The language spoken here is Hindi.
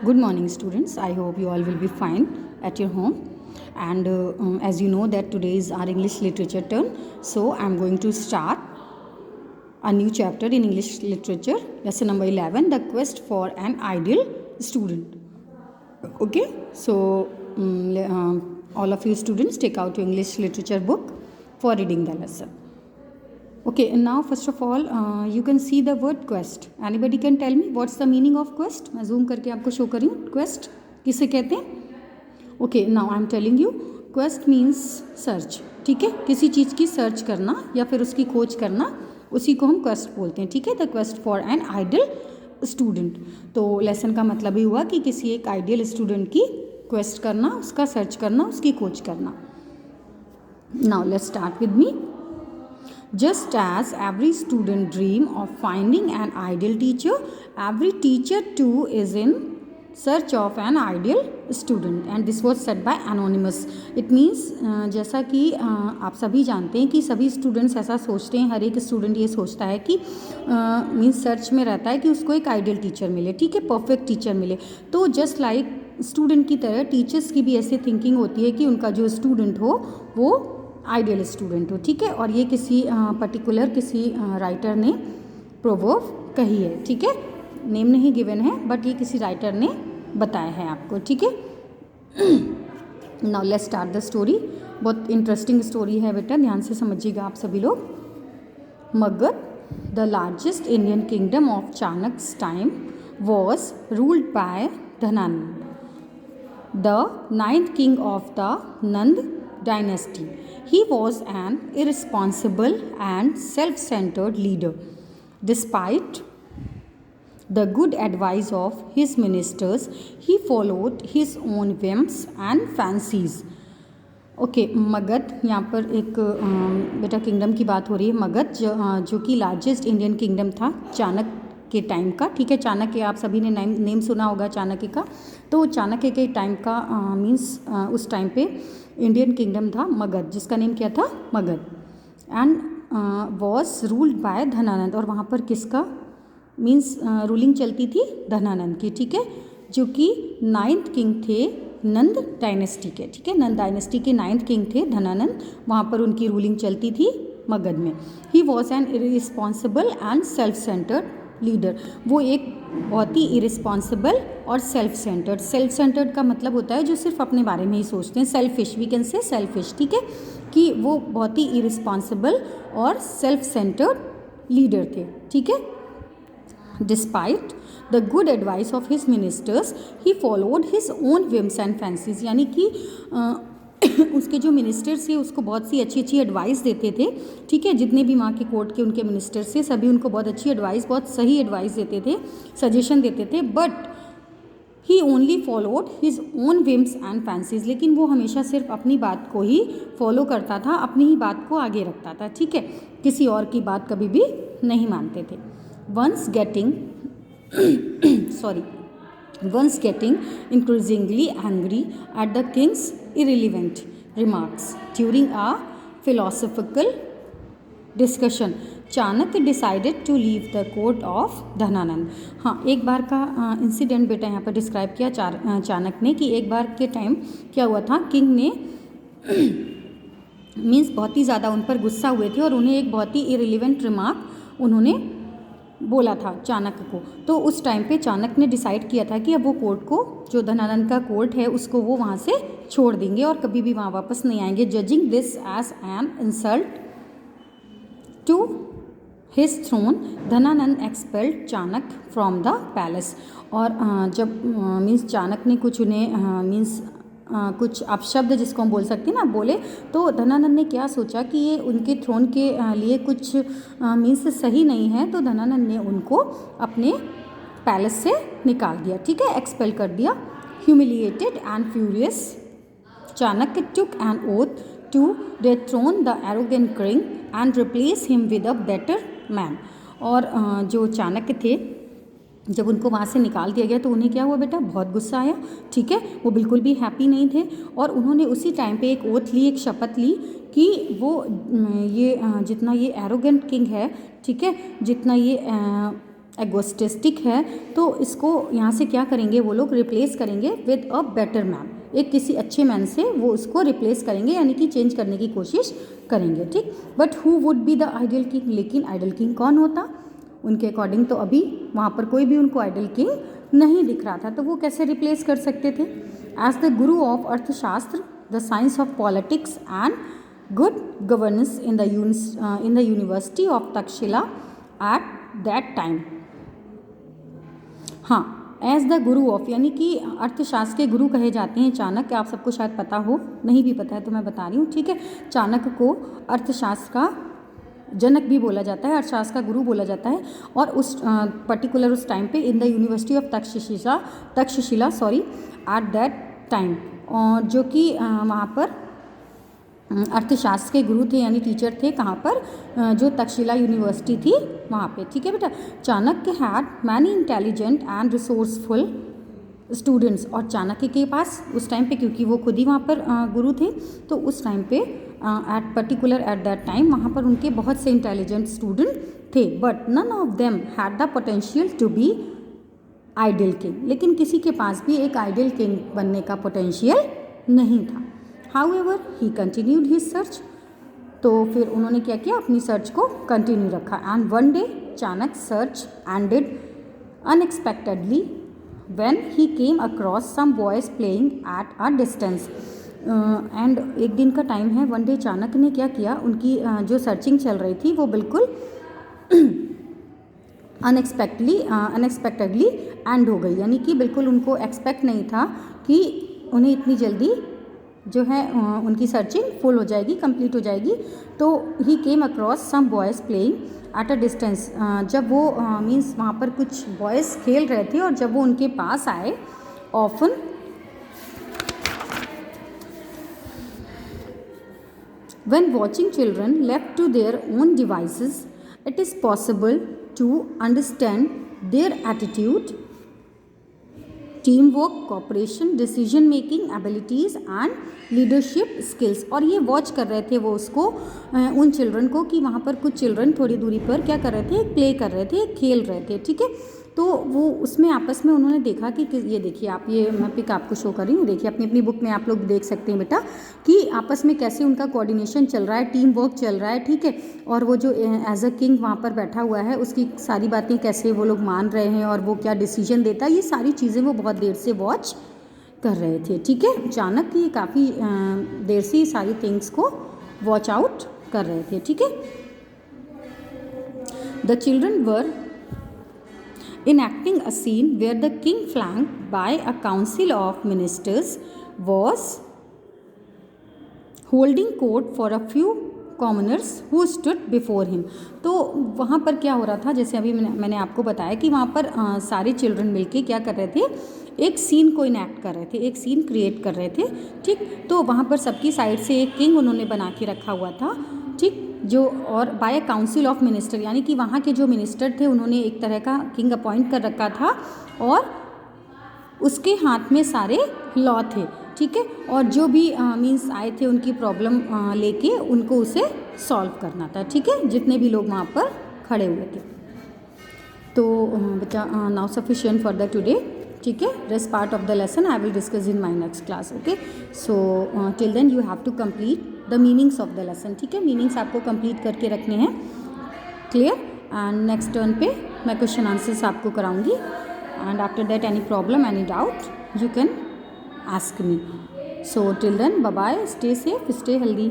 Good morning, students. I hope you all will be fine at your home. And as you know that today is our English literature turn, so I'm going to start a new chapter in English literature, lesson number 11, the quest for an ideal student. Okay, so all of you students take out your English literature book for reading the lesson. Okay, and now first of all you can see the word quest. Anybody can tell me what's the meaning of quest? मैं zoom करके आपको show करी हूँ. Quest किसे कहते हैं? Okay, now I'm telling you, quest means search. ठीक है, किसी चीज़ की सर्च करना या फिर उसकी खोज करना, उसी को हम quest बोलते हैं. ठीक है, the quest for an ideal student. तो लेसन का मतलब ही हुआ कि किसी एक आइडियल स्टूडेंट की क्वेस्ट करना, उसका सर्च करना, उसकी खोज करना. Now let's start with me. Just as every student dream of finding an ideal teacher, every teacher too is in search of an ideal student. And this was said by anonymous. It means जैसा कि आप सभी जानते हैं कि सभी स्टूडेंट्स ऐसा सोचते हैं, हर एक स्टूडेंट ये सोचता है कि मीन्स सर्च में रहता है कि उसको एक आइडियल टीचर मिले. ठीक है, परफेक्ट टीचर मिले. तो जस्ट लाइक स्टूडेंट की तरह टीचर्स की भी ऐसी थिंकिंग होती है कि उनका जो स्टूडेंट हो वो आइडियल स्टूडेंट हो. ठीक है, और ये किसी पर्टिकुलर किसी राइटर ने प्रोवर्ब कही है. ठीक है, नेम नहीं गिवन है बट ये किसी राइटर ने बताया है आपको. ठीक है, now let's start the story. बहुत इंटरेस्टिंग स्टोरी है बेटा, ध्यान से समझिएगा आप सभी लोग. Magadh, the largest Indian kingdom of Chanakya's time, was ruled by Dhanananda, the 9th king of the Nand dynasty. He was an irresponsible and self-centered leader. Despite the good advice of his ministers, he followed his own whims and fancies. Okay, Magadh, यहाँ पर एक बेटा किंगडम की बात हो रही है. मगध जो कि लार्जेस्ट इंडियन किंगडम था चाणक्य के टाइम का. ठीक है, चाणक्य आप सभी ने नेम सुना होगा चाणक्य का. तो चाणक्य के टाइम का मीन्स उस टाइम पे इंडियन किंगडम था मगध, जिसका नेम क्या था? Magadh. And was ruled by Dhanananda. और वहाँ पर किसका मीन्स रूलिंग चलती थी? धनानंद की. ठीक है, जो कि 9th किंग थे नंद डायनेस्टी के. ठीक है, नंद डायनेस्टी के 9th किंग थे धनानंद. वहाँ पर उनकी रूलिंग चलती थी मगध में. He was an irresponsible and self centred leader. वो एक बहुत ही इरिस्पॉन्सिबल और सेल्फ सेंटर्ड. सेल्फ सेंटर्ड का मतलब होता है जो सिर्फ अपने बारे में ही सोचते हैं. Selfish, we can say selfish. ठीक है, कि वो बहुत ही इरिस्पॉन्सिबल और सेल्फ सेंटर्ड लीडर थे. ठीक है, despite the good advice of his ministers he followed his own whims and fancies. यानी कि उसके जो मिनिस्टर्स थे उसको बहुत सी अच्छी अच्छी एडवाइस देते थे. ठीक है, जितने भी वहाँ के कोर्ट के उनके मिनिस्टर्स थे सभी उनको बहुत अच्छी एडवाइस, बहुत सही एडवाइस देते थे, सजेशन देते थे. But he only followed his own whims and fancies. लेकिन वो हमेशा सिर्फ अपनी बात को ही फॉलो करता था, अपनी ही बात को आगे रखता था. ठीक है, किसी और की बात कभी भी नहीं मानते थे. Once getting once getting increasingly angry at the king's irrelevant remarks during a philosophical discussion, Chanakya decided to leave the court of Dhanananda. हाँ, एक बार का इंसिडेंट बेटा यहाँ पर डिस्क्राइब किया चाणक्य ने कि एक बार के टाइम क्या हुआ था, किंग ने मीन्स बहुत ही ज़्यादा उन पर गुस्सा हुए थे और उन्हें एक बहुत ही इरिलीवेंट रिमार्क उन्होंने बोला था चाणक्य को. तो उस टाइम पे चाणक्य ने डिसाइड किया था कि अब वो कोर्ट को, जो धनानंद का कोर्ट है, उसको वो वहाँ से छोड़ देंगे और कभी भी वहाँ वापस नहीं आएंगे. Judging this as an insult to his throne, Dhanananda expelled Chanakya from the palace. और जब मीन्स चाणक्य ने कुछ उन्हें मीन्स कुछ अपशब्द जिसको हम बोल सकते हैं ना बोले, तो धनानंद ने क्या सोचा कि ये उनके थ्रोन के लिए कुछ मीन्स सही नहीं है. तो धनानंद ने उनको अपने पैलेस से निकाल दिया. ठीक है, एक्सपेल कर दिया. Humiliated and furious, Chanakya took an oath to dethrone the arrogant king and replace him with a better man. और जो चाणक्य थे, जब उनको वहाँ से निकाल दिया गया तो उन्हें क्या हुआ बेटा? बहुत गुस्सा आया. ठीक है, वो बिल्कुल भी हैप्पी नहीं थे और उन्होंने उसी टाइम पे एक ओथ ली, एक शपथ ली कि वो ये जितना ये एरोगेंट किंग है, ठीक है, जितना ये एगोस्टिस्टिक है, तो इसको यहाँ से क्या करेंगे वो लोग, रिप्लेस करेंगे विद अ बेटर मैन, एक किसी अच्छे मैन से वो उसको रिप्लेस करेंगे, यानी कि चेंज करने की कोशिश करेंगे, ठीक। But who would be the ideal king, लेकिन आइडियल किंग कौन होता, उनके अकॉर्डिंग तो अभी वहाँ पर कोई भी उनको आइडियल किंग नहीं दिख रहा था, तो वो कैसे रिप्लेस कर सकते थे। एज द गुरु ऑफ अर्थशास्त्र, the science of politics and good governance in the university of Takshashila at that time. हाँ, एज द गुरु ऑफ, यानी कि अर्थशास्त्र के गुरु कहे जाते हैं चाणक्य, आप सबको शायद पता हो, नहीं भी पता है तो मैं बता रही हूँ, ठीक है। चाणक्य को अर्थशास्त्र का जनक भी बोला जाता है, अर्थशास्त्र का गुरु बोला जाता है, और उस पर्टिकुलर उस टाइम पे in the university of Takshashila at that time, और जो कि वहाँ पर अर्थशास्त्र के गुरु थे, यानी टीचर थे, कहाँ पर, जो तक्षशिला यूनिवर्सिटी थी वहाँ पे, ठीक है बेटा। Chanakya had many intelligent and resourceful students, और चाणक्य के पास उस टाइम पे, क्योंकि वो खुद ही वहाँ पर गुरु थे, तो उस टाइम पे एट दैट टाइम वहाँ पर उनके बहुत से इंटेलिजेंट स्टूडेंट थे, but none of them had the potential to be ideal king, लेकिन किसी के पास भी एक आइडियल किंग बनने का पोटेंशियल नहीं था। However, he continued his search, तो फिर उन्होंने क्या किया, अपनी सर्च को कंटिन्यू रखा। And one day Chanakya search ended unexpectedly when he came across some boys playing at a distance. And एक दिन का टाइम है, वन डे चाणक्य ने क्या किया, उनकी जो सर्चिंग चल रही थी वो बिल्कुल अनएक्सपेक्टेडली एंड हो गई, यानी कि बिल्कुल उनको एक्सपेक्ट नहीं था कि उन्हें इतनी जल्दी जो है उनकी सर्चिंग फुल हो जाएगी, कंप्लीट हो जाएगी। तो he came across some boys playing at a distance, जब वो मीन्स वहाँ पर कुछ बॉयज़ खेल रहे थे, और जब वो उनके पास आए, often when watching children left to their own devices, it is possible to understand their attitude, team work, cooperation, decision making abilities and leadership skills. और ये वॉच कर रहे थे वो उसको, उन चिल्ड्रन को, कि वहाँ पर कुछ चिल्ड्रन थोड़ी दूरी पर क्या कर रहे थे, प्ले कर रहे थे, खेल रहे थे, ठीक है। तो वो उसमें आपस में उन्होंने देखा कि ये देखिए आप, ये मैं पिक आपको शो कर रही हूँ, देखिए अपनी अपनी बुक में आप लोग देख सकते हैं बेटा कि आपस में कैसे उनका कोऑर्डिनेशन चल रहा है, टीम वर्क चल रहा है, ठीक है। और वो जो एज अ किंग वहाँ पर बैठा हुआ है, उसकी सारी बातें कैसे वो लोग मान रहे हैं, और वो क्या डिसीजन देता है, ये सारी चीज़ें वो बहुत देर से वॉच कर रहे थे, ठीक है। चाणक्य काफ़ी देर से सारी थिंग्स को वॉच आउट कर रहे थे, ठीक है। The children were enacting a scene where the king, flanked by a council of ministers, was holding court for a few commoners who stood before him। तो वहाँ पर क्या हो रहा था, जैसे अभी मैंने आपको बताया कि वहाँ पर सारे चिल्ड्रन मिलके क्या कर रहे थे, एक सीन को इनैक्ट कर रहे थे, एक सीन क्रिएट कर रहे थे, ठीक। तो वहाँ पर सबकी साइड से एक किंग उन्होंने बना के रखा हुआ था, ठीक, जो, और बाय काउंसिल ऑफ मिनिस्टर, यानी कि वहाँ के जो मिनिस्टर थे उन्होंने एक तरह का किंग अपॉइंट कर रखा था, और उसके हाथ में सारे लॉ थे, ठीक है। और जो भी मीन्स आए थे उनकी प्रॉब्लम लेके उनको उसे सॉल्व करना था, ठीक है, जितने भी लोग वहाँ पर खड़े हुए थे। तो बच्चा now sufficient for the today, ठीक है। Rest part of the lesson I will discuss in my next class, okay. So till then you have to complete the meanings of the lesson, ठीक है। मीनिंग्स आपको कंप्लीट करके रखने हैं, क्लियर। एंड नेक्स्ट टर्न पे मैं क्वेश्चन आंसर्स आपको कराऊंगी, and after that any problem, any doubt, you can ask me. So till then, bye bye, stay safe, stay healthy.